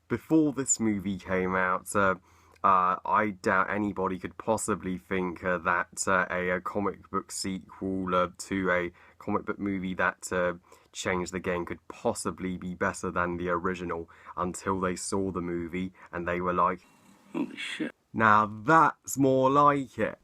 Before this movie came out, I doubt anybody could possibly think that a comic book sequel to a comic book movie that changed the game could possibly be better than the original until they saw the movie and they were like, holy shit. now that's more like it.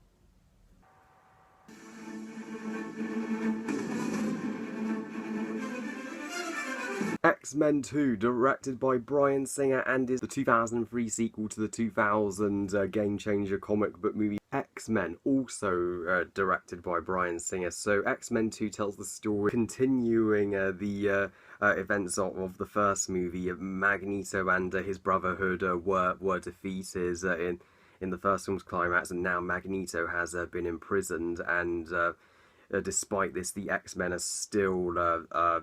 X-Men 2, directed by Bryan Singer and is the 2003 sequel to the 2000 Game Changer comic book movie X-Men, also directed by Bryan Singer. So X-Men 2 tells the story continuing the events of the first movie. Magneto and his Brotherhood were defeated in the first film's climax, and now Magneto has been imprisoned, and despite this, the X-Men are still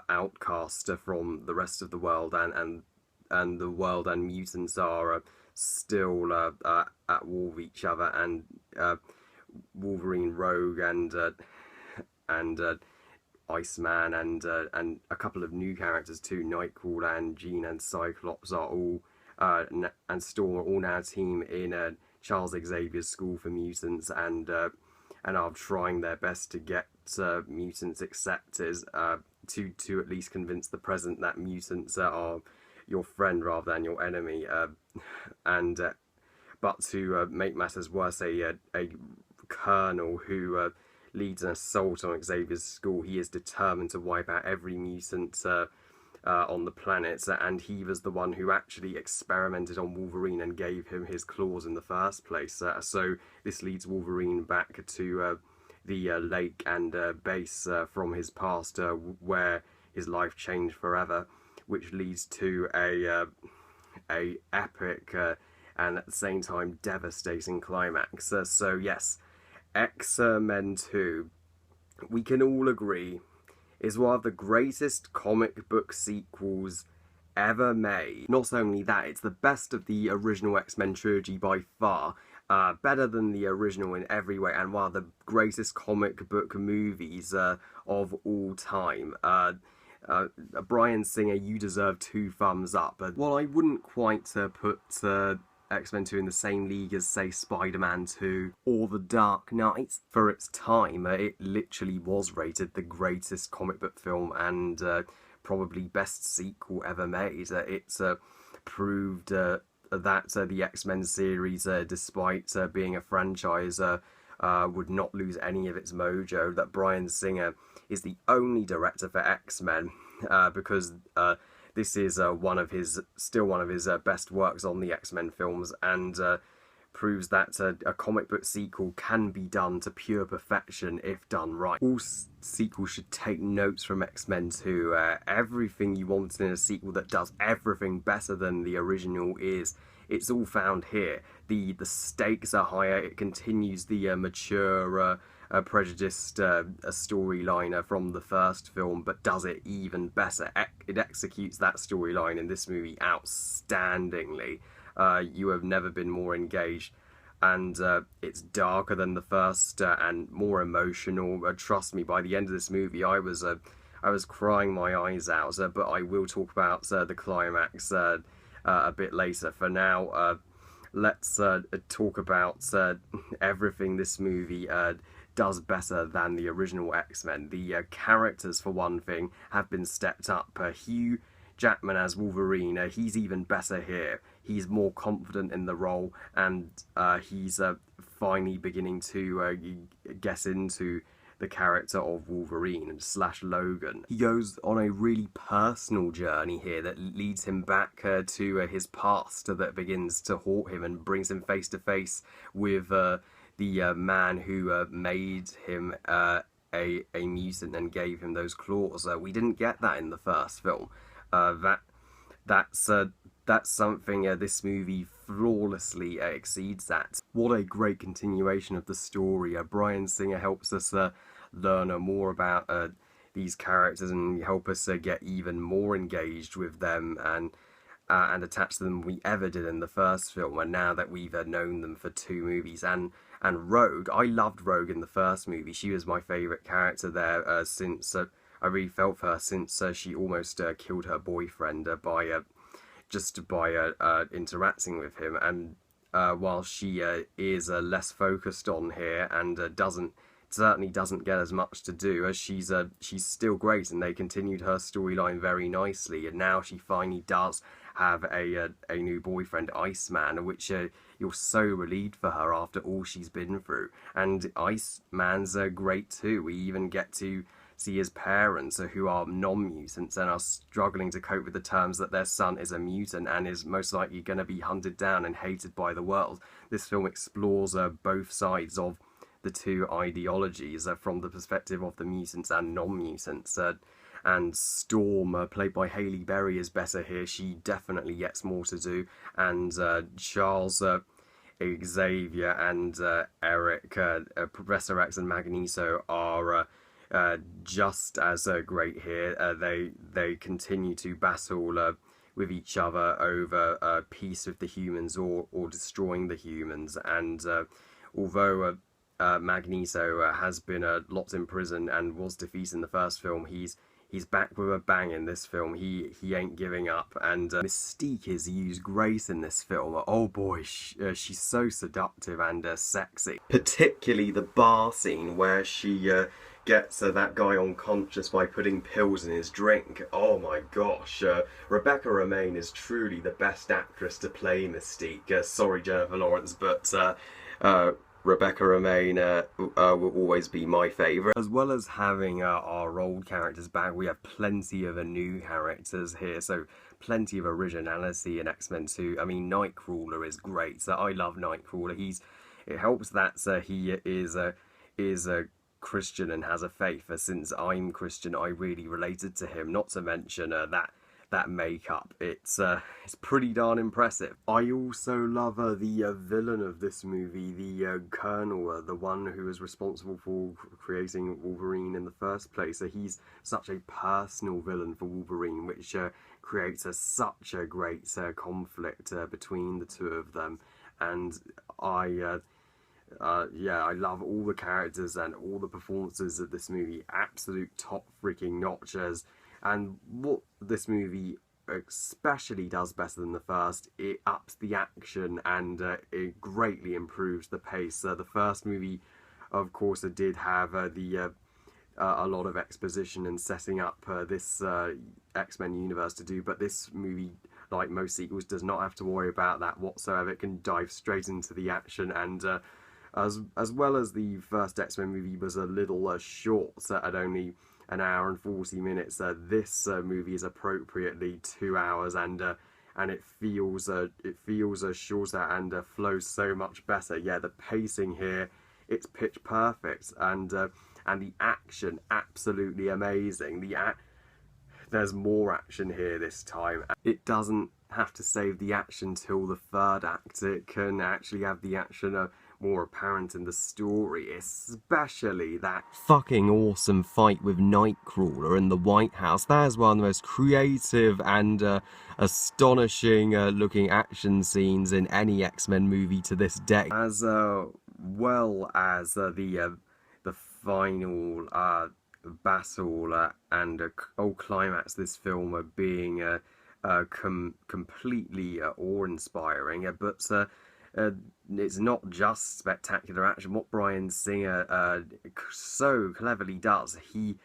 outcast from the rest of the world, and the world and mutants are still at war with each other, and Wolverine, Rogue, and Iceman, and a couple of new characters too, Nightcrawler and Jean and Cyclops are all and Storm are all now a team in Charles Xavier's School for Mutants, and are trying their best to get mutants accepted, to at least convince the President that mutants are your friend rather than your enemy, but to make matters worse, a colonel who leads an assault on Xavier's school. He is determined to wipe out every mutant on the planet, and he was the one who actually experimented on Wolverine and gave him his claws in the first place. So this leads Wolverine back to the lake and base from his past, where his life changed forever, which leads to a epic and at the same time devastating climax. So yes, X-Men 2, we can all agree, is one of the greatest comic book sequels ever made. Not only that, it's the best of the original X-Men trilogy by far, better than the original in every way, and one of the greatest comic book movies of all time. Bryan Singer, you deserve 2 thumbs up. While I wouldn't quite put X-Men 2 in the same league as, say, Spider-Man 2 or The Dark Knight, for its time, it literally was rated the greatest comic book film and probably best sequel ever made. It's proved that the X-Men series, despite being a franchise, would not lose any of its mojo, that Bryan Singer is the only director for X-Men, because this is still one of his best works on the X-Men films, and proves that a comic book sequel can be done to pure perfection if done right. All sequels should take notes from X-Men 2. Everything you want in a sequel that does everything better than the original it's all found here. The stakes are higher. It continues the mature, prejudiced storyline from the first film, but does it even better. It executes that storyline in this movie outstandingly. You have never been more engaged, and it's darker than the first and more emotional. Trust me, by the end of this movie, I was crying my eyes out. But I will talk about the climax a bit later. For now, let's talk about everything this movie does better than the original X-Men. The characters, for one thing, have been stepped up. Hugh Jackman as Wolverine, he's even better here. He's more confident in the role, and he's finally beginning to get into the character of Wolverine / Logan. He goes on a really personal journey here that leads him back to his past, that begins to haunt him and brings him face to face with the man who made him a mutant and gave him those claws. We didn't get that in the first film. That's something this movie flawlessly exceeds at. What a great continuation of the story. Bryan Singer helps us learn more about these characters and help us get even more engaged with them and attached to them than we ever did in the first film, and now that we've known them for 2 movies. And Rogue, I loved Rogue in the first movie. She was my favourite character there, since I really felt for her since she almost killed her boyfriend by just by interacting with him. And while she is less focused on here and certainly doesn't get as much to do, as she's still great, and they continued her storyline very nicely. And now she finally does have a new boyfriend, Iceman, which you're so relieved for her after all she's been through. And Iceman's great too. We even get to see his parents, who are non-mutants and are struggling to cope with the terms that their son is a mutant and is most likely going to be hunted down and hated by the world. This film explores both sides of the two ideologies from the perspective of the mutants and non-mutants. And Storm, played by Hailey Berry, is better here. She definitely gets more to do. And Charles Xavier and Eric, Professor X and Magneto, are just as great here. They continue to battle with each other over peace with the humans or destroying the humans. And although Magneto has been locked in prison and was defeated in the first film, he's back with a bang in this film. He ain't giving up, and Mystique is used great in this film. Oh boy, she's so seductive and sexy. Particularly the bar scene where she gets that guy unconscious by putting pills in his drink. Oh my gosh, Rebecca Romijn is truly the best actress to play Mystique. Sorry, Jennifer Lawrence, but Rebecca Romijn will always be my favourite. As well as having our old characters back, we have plenty of new characters here, so plenty of originality in X-Men 2. I mean, Nightcrawler is great. So I love Nightcrawler. It helps that he is a Christian and has a faith. Since I'm Christian, I really related to him. Not to mention that makeup. It's pretty darn impressive. I also love the villain of this movie, the Colonel, the one who is responsible for creating Wolverine in the first place. So he's such a personal villain for Wolverine, which creates such a great conflict between the two of them. And I love all the characters and all the performances of this movie. Absolute top freaking notches. And what this movie especially does better than the first, it ups the action and it greatly improves the pace. The first movie, of course, did have a lot of exposition and setting up this X-Men universe to do, but this movie, like most sequels, does not have to worry about that whatsoever. It can dive straight into the action, and as well as the first X-Men movie was a little short at only an hour and 40 minutes, this movie is appropriately 2 hours, and it feels shorter and flows so much better. Yeah, the pacing here, it's pitch perfect, and the action absolutely amazing. There's more action here this time. It doesn't have to save the action till the third act. It can actually have the action more apparent in the story, especially that fucking awesome fight with Nightcrawler in the White House. That is one of the most creative and astonishing looking action scenes in any X-Men movie to this day. As well as the final battle and climax this film being completely awe-inspiring, but it's not just spectacular action. What Bryan Singer so cleverly does, he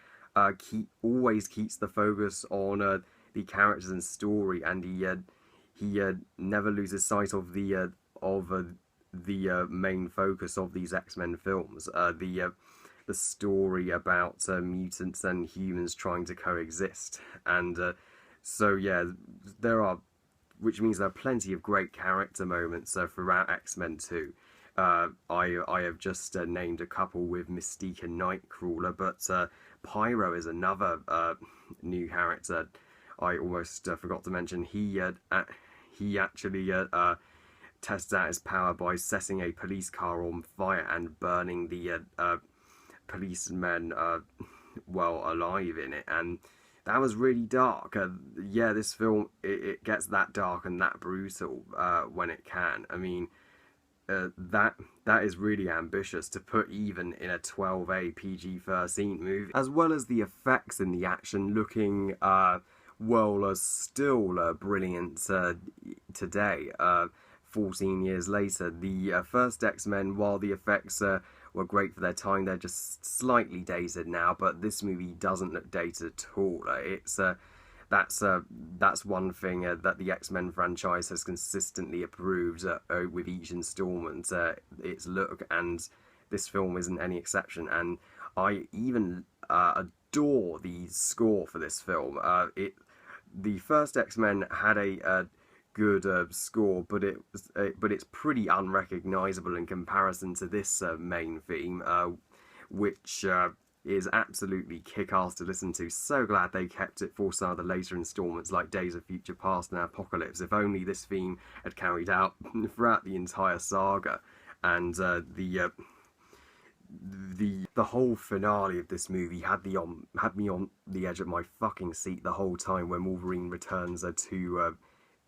always keeps the focus on the characters and story, and he never loses sight of the main focus of these X-Men films, the story about mutants and humans trying to coexist. And so yeah, which means there are plenty of great character moments throughout X-Men 2. I have just named a couple with Mystique and Nightcrawler, but Pyro is another new character I almost forgot to mention. He actually tests out his power by setting a police car on fire and burning the policemen alive in it, and that was really dark. Yeah, this film, it gets that dark and that brutal when it can. I mean, that is really ambitious to put even in a 12A PG-13 movie. As well as the effects in the action looking well, still brilliant today. 14 years later, the first X-Men, while the effects were great for their time, they're just slightly dated now. But this movie doesn't look dated at all. That's one thing that the X-Men franchise has consistently improved with each installment. Its look, and this film isn't any exception. And I even adore the score for this film. The first X-Men had a good score, but it's pretty unrecognizable in comparison to this main theme, which is absolutely kick-ass to listen to. So glad they kept it for some of the later installments like Days of Future Past and Apocalypse. If only this theme had carried out throughout the entire saga. And the whole finale of this movie had me on the edge of my fucking seat the whole time when Wolverine returns to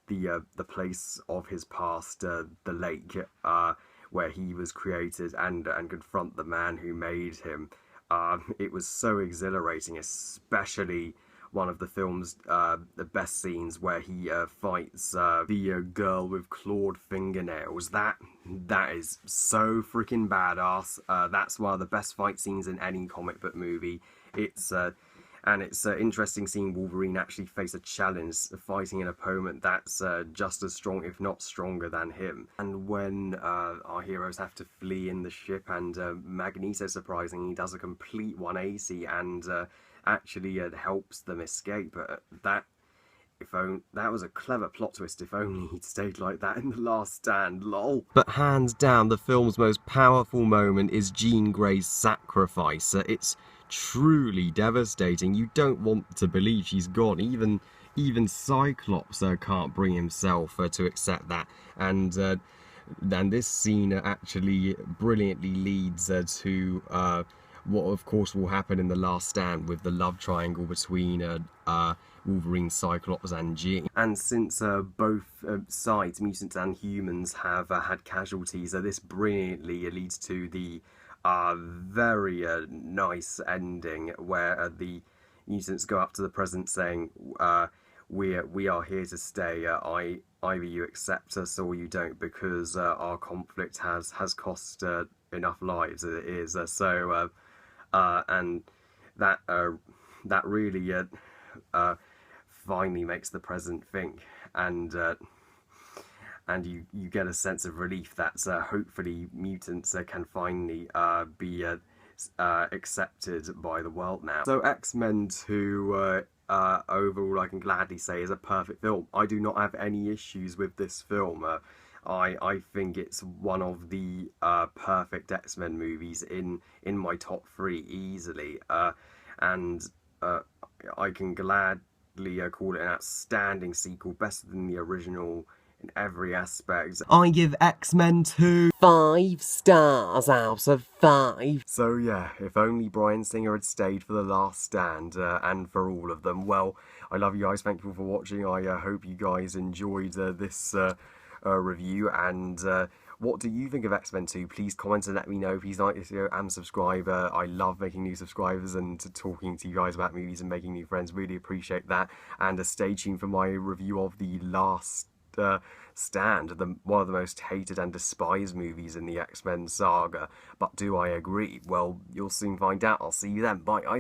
the place of his past, the lake, where he was created, and confront the man who made him. It was so exhilarating, especially one of the film's the best scenes where he fights the girl with clawed fingernails. That is so freaking badass. That's one of the best fight scenes in any comic book movie. It's interesting seeing Wolverine actually face a challenge, fighting an opponent that's just as strong, if not stronger, than him. And when our heroes have to flee in the ship, and Magneto, surprisingly, does a complete 180 and actually helps them escape. That was a clever plot twist. If only he'd stayed like that in The Last Stand, lol. But hands down, the film's most powerful moment is Jean Grey's sacrifice. It's truly devastating. You don't want to believe she's gone. Even Cyclops can't bring himself to accept that. And this scene actually brilliantly leads to what of course will happen in The Last Stand with the love triangle between Wolverine, Cyclops and Jean. And since both sides, mutants and humans, have had casualties, this brilliantly leads to the very nice ending where the mutants go up to the president saying, we are here to stay. Either you accept us or you don't, because our conflict has cost enough lives as it is. And that really finally makes the president think, and you get a sense of relief that hopefully mutants can finally be accepted by the world now. So X-Men 2 overall, I can gladly say, is a perfect film. I do not have any issues with this film. I think it's one of the perfect X-Men movies in my top 3 easily, and I can gladly call it an outstanding sequel, better than the original in every aspect. I give X-Men 2 5 stars out of 5. So yeah, if only Bryan Singer had stayed for The Last Stand, and for all of them. Well, I love you guys, thank you for watching. I hope you guys enjoyed this review, and what do you think of X-Men 2? Please comment and let me know. Please like this video and subscribe. I love making new subscribers and talking to you guys about movies and making new friends. Really appreciate that. And stay tuned for my review of The Last Stand, one of the most hated and despised movies in the X-Men saga. But do I agree? Well, you'll soon find out. I'll see you then. Bye, guys.